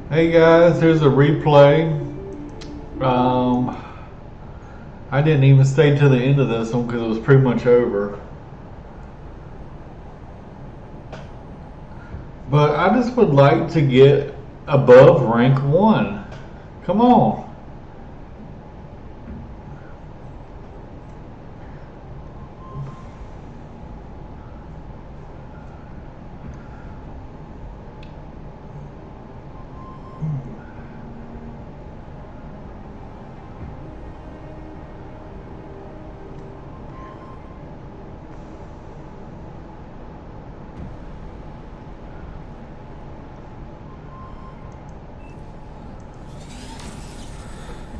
Hey guys, here's a replay. Um, I didn't even stay to the end of this one because it was pretty much over. But I just would like to get above rank 1. Come on.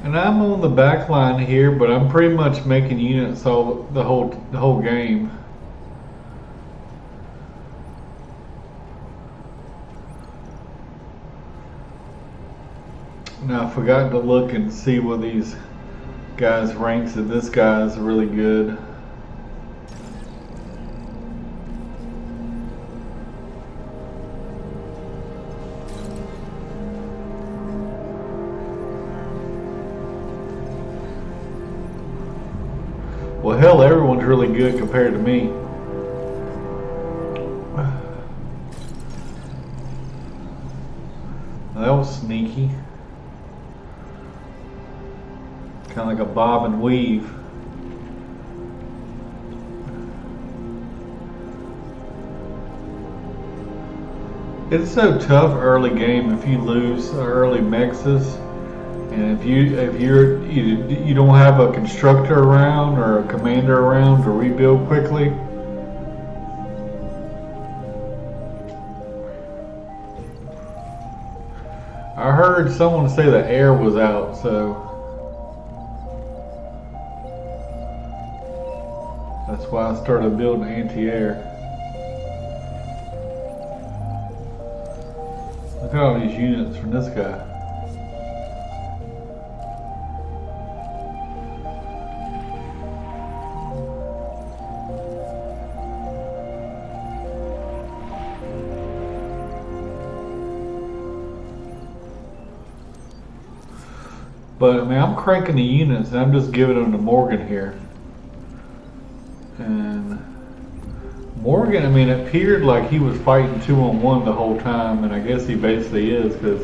And I'm on the back line here, but I'm pretty much making units all the whole game. Now I forgot to look and see what these guys ranks, and this guy's really good. Well, hell, everyone's really good compared to me. That was sneaky. Kind of like a bob and weave. It's so tough early game if you lose early mexes, and if you don't have a constructor around or a commander around to rebuild quickly. I heard someone say the air was out, so that's why I started building anti-air. Look at all these units from this guy. But I mean, I'm cranking the units, and I'm just giving them to Morgan here. And Morgan, I mean, it appeared like he was fighting 2-on-1 the whole time, and I guess he basically is, because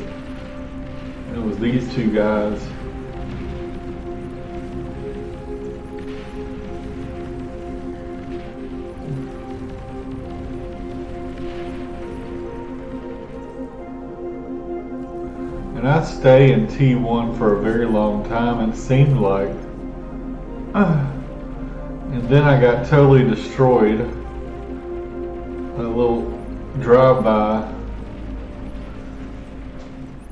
it was these two guys. And I stay in T1 for a very long time, it seemed like. And then I got totally destroyed. A little drive-by.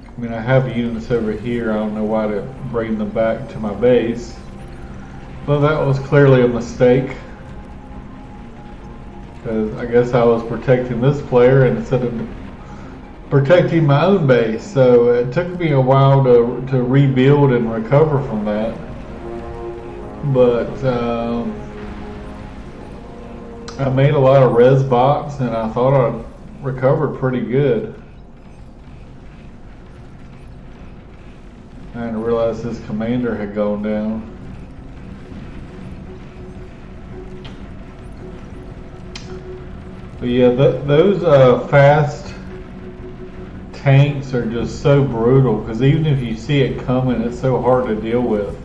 I mean, I have units over here. I don't know why to bring them back to my base. But that was clearly a mistake. Because I guess I was protecting this player instead of protecting my own base. So it took me a while to rebuild and recover from that. But I made a lot of res bots, and I thought I recovered pretty good. I didn't realize this commander had gone down. But yeah, those fast tanks are just so brutal, because even if you see it coming, it's so hard to deal with.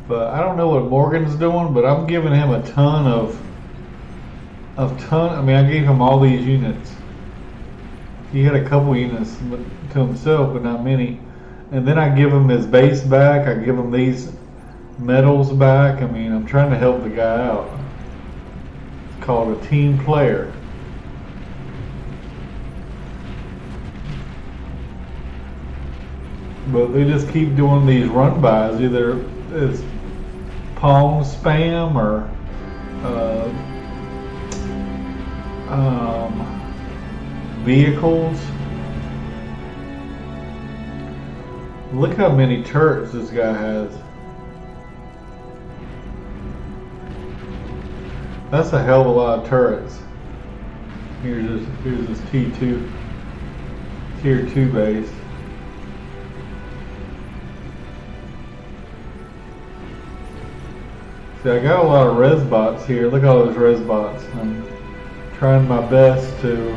But I don't know what Morgan's doing, but I'm giving him a ton I mean, I gave him all these units. He had a couple units to himself, but not many. And then I give him his base back. I give him these medals back. I mean, I'm trying to help the guy out. It's called a team player. But they just keep doing these run-bys. Either it's palm spam or vehicles. Look how many turrets this guy has. That's a hell of a lot of turrets. Here's this T2 tier 2 base. See, I got a lot of res bots here. Look at all those res bots. I'm trying my best to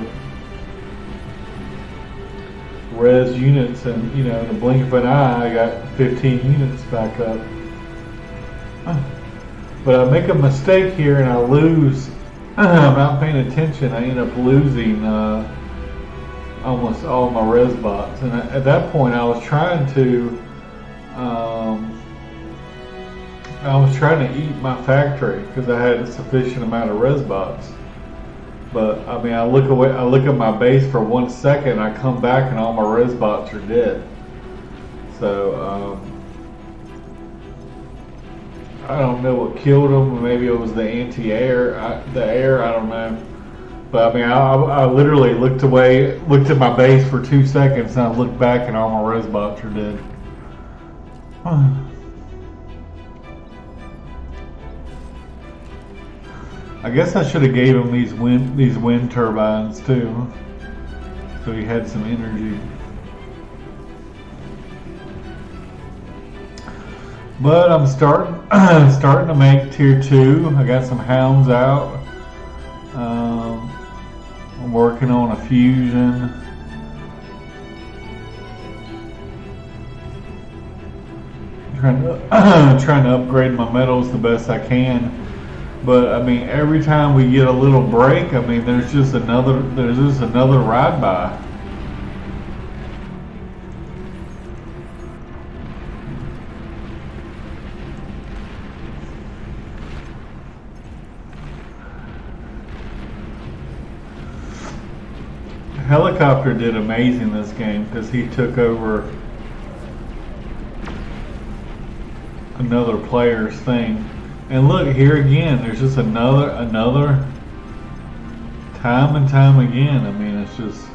res units, and in the blink of an eye I got 15 units back up. But I make a mistake here and I lose. I'm not paying attention. I end up losing almost all my res bots, and at that point I was trying to eat my factory because I had a sufficient amount of res bots. But I mean, I look at my base for 1 second, I come back and all my res bots are dead. So I don't know what killed them. Maybe it was the anti-air, the air. I don't know. But I mean, I literally looked at my base for 2 seconds, and I looked back, and all my res bots are dead. I guess I should have gave him these wind turbines too, so he had some energy. But I'm starting to make tier 2. I got some hounds out. I'm working on a fusion. Trying to upgrade my metals the best I can. But I mean, every time we get a little break, I mean, there's just another ride by. Helicopter did amazing this game because he took over another player's thing. And look, here again, there's just another time and time again. I mean, it's just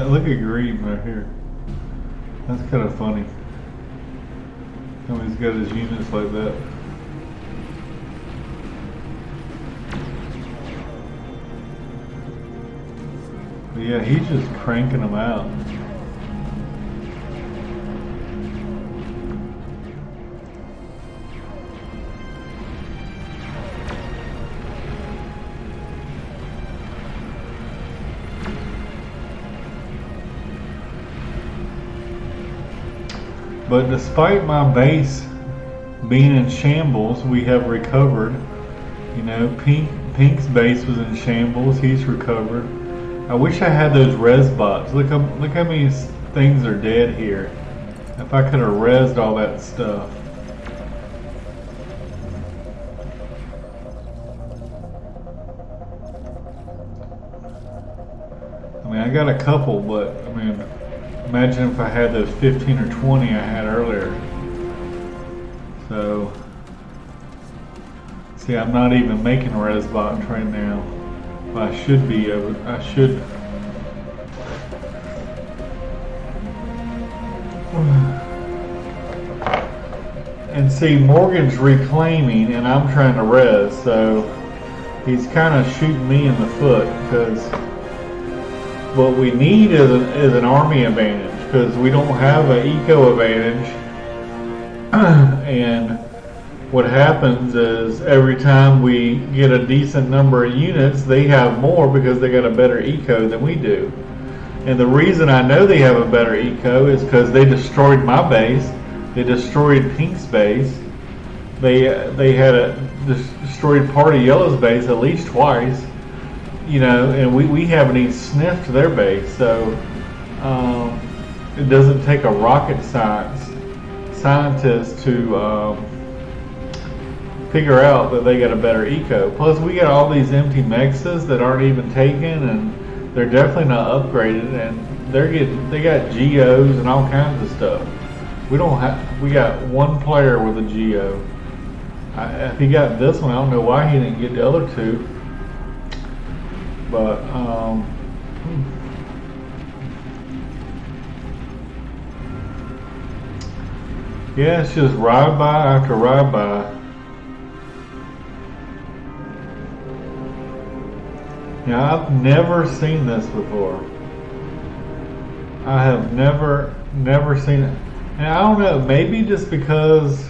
look at Green right here. That's kind of funny. How he's got his units like that. But yeah, he's just cranking them out. But despite my base being in shambles, we have recovered. Pink's base was in shambles. He's recovered. I wish I had those res bots. Look how many things are dead here. If I could have resed all that stuff. I mean, I got a couple, but I mean, imagine if I had those 15 or 20 I had earlier. So, see, I'm not even making res bots right now. I should be. I should. And see, Morgan's reclaiming, and I'm trying to res, so he's kind of shooting me in the foot because what we need is an army advantage because we don't have an eco advantage, and what happens is every time we get a decent number of units, they have more because they got a better eco than we do. And the reason I know they have a better eco is because they destroyed my base. They destroyed Pink's base. They had destroyed part of Yellow's base at least twice. And we haven't even sniffed their base. So it doesn't take a rocket scientist to figure out that they got a better eco. Plus, we got all these empty mexas that aren't even taken, and they're definitely not upgraded. And they got geos and all kinds of stuff. We don't have. We got one player with a geo. If he got this one, I don't know why he didn't get the other two. But yeah, it's just ride by after ride by. Yeah, I've never seen this before. I have never seen it. And I don't know, maybe just because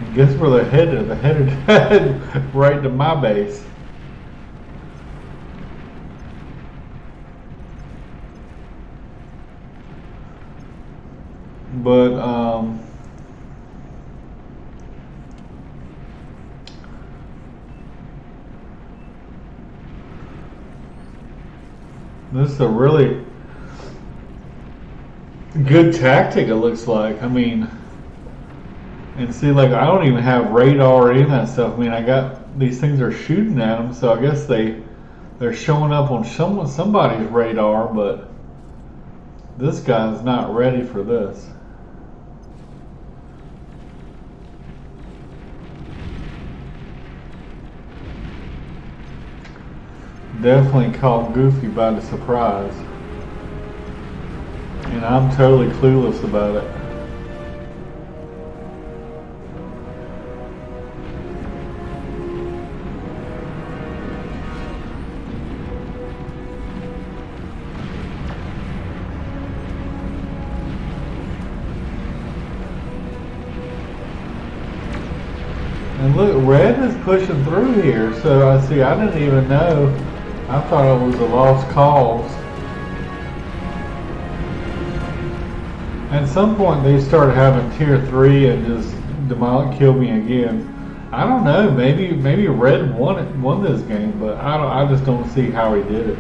I guess where they're headed. They're headed right to my base. But this is a really good tactic, it looks like. I mean, and see, like, I don't even have radar or any of that stuff. I mean, I got these things are shooting at them, so I guess they're showing up on somebody's radar, but this guy's not ready for this. Definitely caught Goofy by the surprise. And I'm totally clueless about it. And look, Red is pushing through here, so I didn't even know. I thought it was a lost cause. At some point they started having tier 3 and just kill me again. I don't know, maybe Red won this game, but I just don't see how he did it.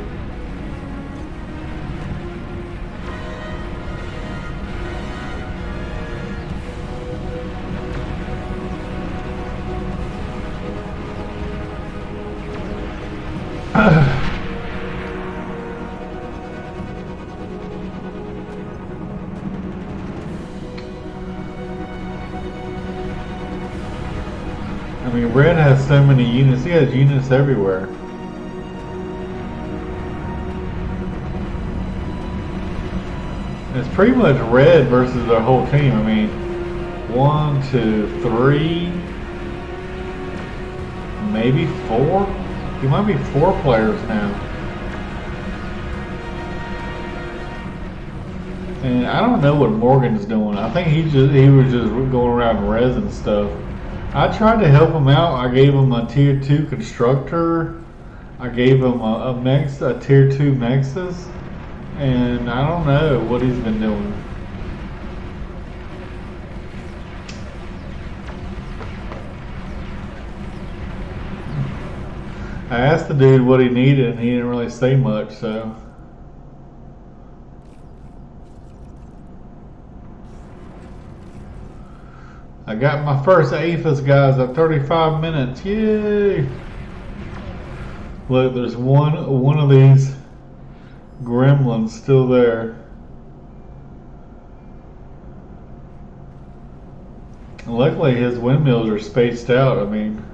I mean, Red has so many units. He has units everywhere. It's pretty much Red versus their whole team. I mean, 1, 2, 3, maybe 4. He might be 4 players now. And I don't know what Morgan's doing. I think he was just going around resin stuff. I tried to help him out. I gave him a tier 2 constructor. I gave him a tier 2 Nexus. And I don't know what he's been doing. I asked the dude what he needed and he didn't really say much, so. I got my first APHIS, guys, at 35 minutes. Yay! Look, there's one of these gremlins still there. And luckily, his windmills are spaced out. I mean,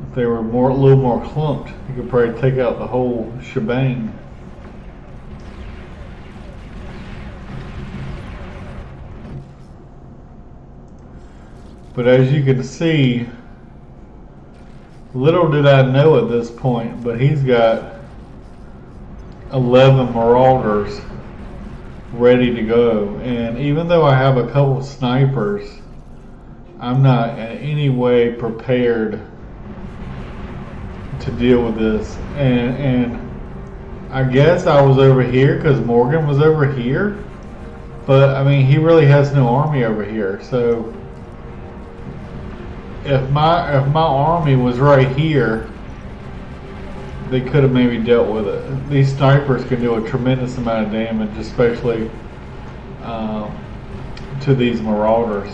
if they were a little more clumped, you could probably take out the whole shebang. But as you can see, little did I know at this point, but he's got 11 Marauders ready to go. And even though I have a couple snipers, I'm not in any way prepared to deal with this. And I guess I was over here because Morgan was over here. But I mean, he really has no army over here, so if my army was right here, they could have maybe dealt with it. These snipers can do a tremendous amount of damage, especially to these Marauders.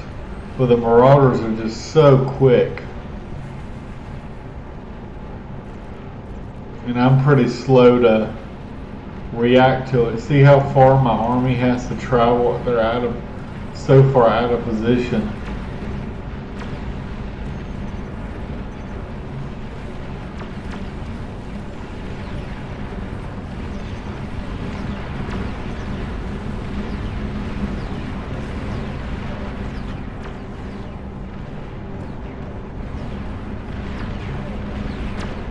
But the Marauders are just so quick. And I'm pretty slow react to it. See how far my army has to travel? They're so far out of position.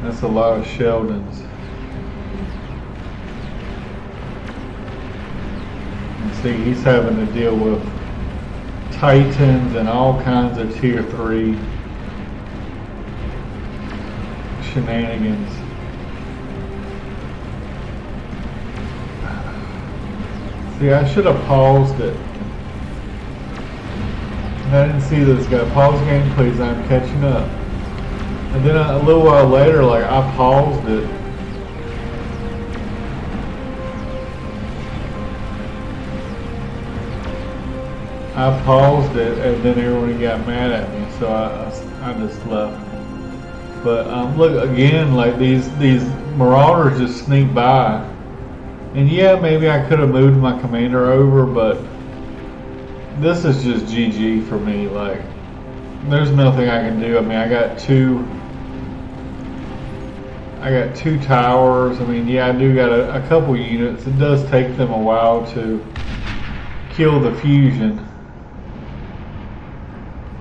That's a lot of Sheldons. And see, he's having to deal with Titans and all kinds of tier 3 shenanigans. See, I should have paused it. I didn't see this guy. Pause game, please. I'm catching up. And then a little while later, like, I paused it. I paused it, and then everyone got mad at me, so I just left. But look again, like these marauders just sneak by, and yeah, maybe I could have moved my commander over, but this is just GG for me. Like, there's nothing I can do. I mean, I got two towers. I mean, yeah, I do got a couple units. It does take them a while to kill the fusion,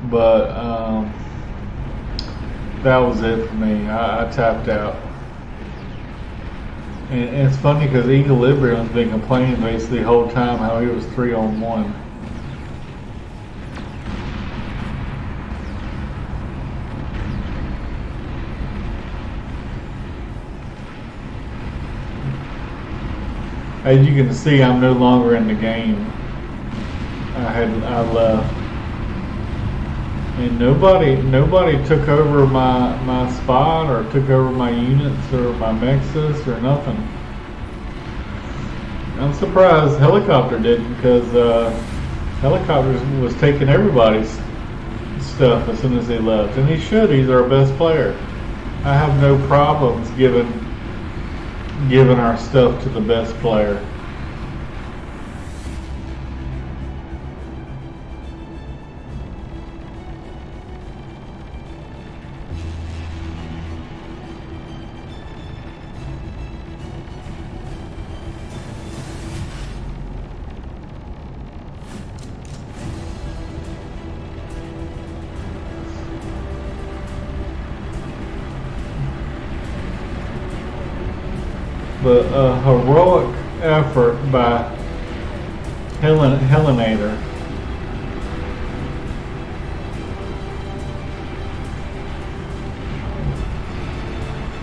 but that was it for me. I tapped out. And it's funny because Equilibrium's been complaining basically the whole time how he was 3-on-1. As you can see, I'm no longer in the game. I left, and nobody took over my spot or took over my units or my Mexus or nothing. I'm surprised Helicopter didn't, because Helicopter was taking everybody's stuff as soon as he left, and he should. He's our best player. I have no problems giving our stuff to the best player. But a heroic effort by Helenator.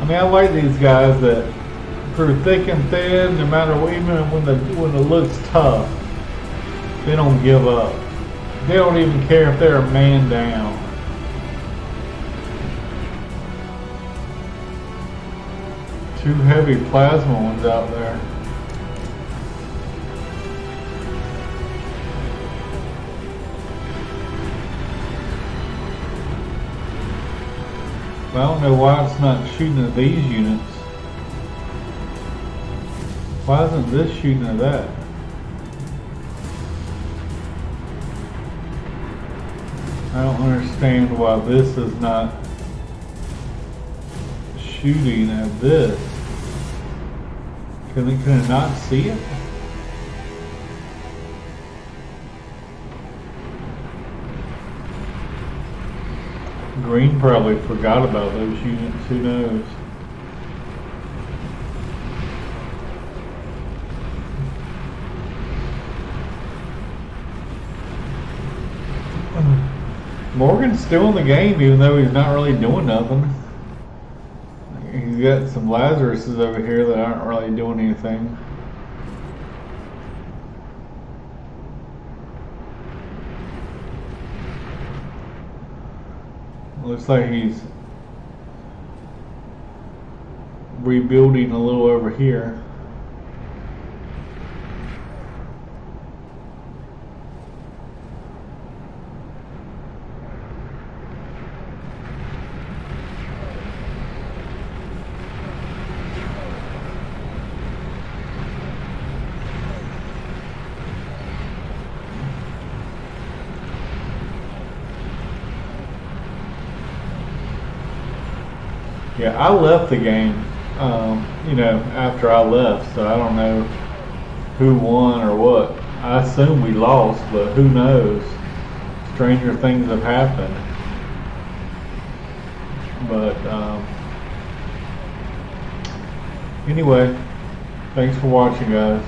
I mean, I like these guys that through thick and thin, no matter what, even when it looks tough, they don't give up. They don't even care if they're a man down. Two heavy plasma ones out there. I don't know why it's not shooting at these units. Why isn't this shooting at that? I don't understand why this is not shooting at this. Can it not see it? Green probably forgot about those units, who knows? Morgan's still in the game even though he's not really doing nothing. He's got some Lazaruses over here that aren't really doing anything. Looks like he's rebuilding a little over here. Yeah, I left the game, after I left, so I don't know who won or what. I assume we lost, but who knows? Stranger things have happened. But anyway, thanks for watching, guys.